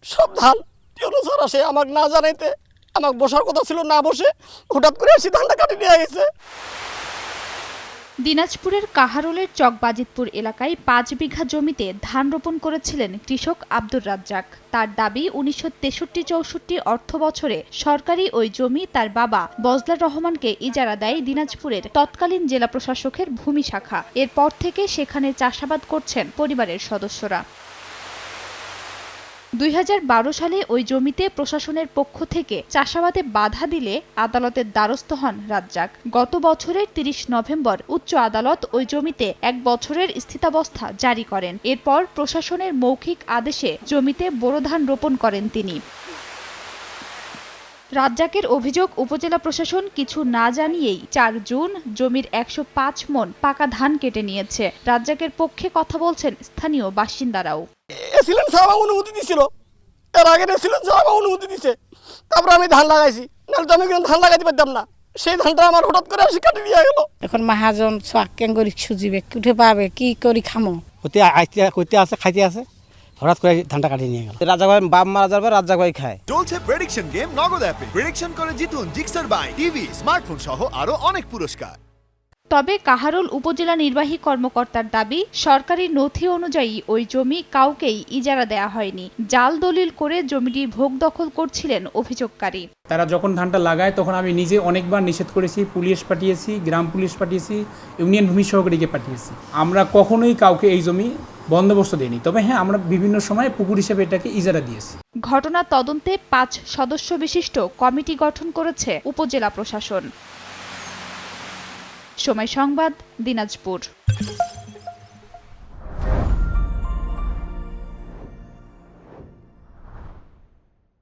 সব ধান টিউনো ছাড়া সে আমাকে না জানাইতে আমাকে বসার কথা ছিল না বসে হঠাৎ করে এসে ধানটা কাটি নিয়ে গেছে। দিনাজপুরের কাহারোলের চকবাজিতপুর এলাকায় ৫ বিঘা জমিতে ধান রোপণ করেছিলেন কৃষক আব্দুর রাজ্জাক। তার দাবি ১৯৬৩-৬৪ অর্থ বছরে সরকারি ওই জমি তার বাবা বজলার রহমানকে ইজারা দেয় দিনাজপুরের তৎকালীন জেলা প্রশাসকের ভূমি শাখা। এরপর থেকে সেখানে চাষাবাদ করছেন পরিবারের সদস্যরা। ২০১২ সালে ওই জমিতে প্রশাসনের পক্ষ থেকে চাষাবাদে বাধা দিলে আদালতের দ্বারস্থ হন রাজ্জাক। গত বছরের ৩০ নভেম্বর উচ্চ আদালত ওই জমিতে ১ বছরের স্থিতাবস্থা জারি করেন। এরপর প্রশাসনের মৌখিক আদেশে জমিতে বোরো ধান রোপণ করেন তিনি। রাজ্জাকের অভিযোগ, উপজেলা প্রশাসন কিছু না জানিয়েই ৪ জুন জমির ১০৫ মণ পাকা ধান কেটে নিয়েছে। রাজ্জাকের পক্ষে কথা বলছেন স্থানীয় বাসিন্দারাও। এসিলেন সাহেব অনুমতি দিছিল, এর আগে এসিলেন সাহেব অনুমতি দিছে, তারপর আমি ধান লাগাইছি, নাহলে তো আমি ধান লাগাইতে পারতাম না। সেই ধানটা আমার হঠাৎ করে এসে কাটি নিয়ে গেল। এখন মাহাজন কেন করি সুজিবে কুঠে পাবে কি করি খামো হতে আছে খাইতে আছে, হঠাৎ করে ধানটা কাটিয়ে নিয়ে গেল। রাজা ভাই বাপ মারা যাবে, রাজা ভাই খায়। চলছে প্রেডিকশন গেম নগদ অ্যাপে। প্রেডিকশন করে জিতুন জিক্সার বাইক, টিভি, স্মার্টফোন সহ আরো অনেক পুরস্কার। তবে কাহারোল উপজেলা নির্বাহী কর্মকর্তার দাবি, সরকারি নথি অনুযায়ী ওই জমি কাউকেই ইজারা দেয়া হয়নি। জাল দলিল করে জমিটি ভোগ দখল করছিলেন অভিযোগকারী। তারা যখন ধানটা লাগায় তখন আমি নিজে অনেকবার নিষেধ করেছি, পুলিশ পাঠিয়েছি, গ্রাম পুলিশ পাঠিয়েছি, ইউনিয়ন ভূমি সহকারীকে পাঠিয়েছি। আমরা কখনোই কাউকে এই জমি বন্দোবস্ত দেইনি। তবে হ্যাঁ, আমরা বিভিন্ন সময় পুকুর হিসেবে এটাকে ইজারা দিয়েছি। ঘটনা তদন্তে ৫ সদস্য বিশিষ্ট কমিটি গঠন করেছে উপজেলা প্রশাসন। সময় সংবাদ, দিনাজপুর।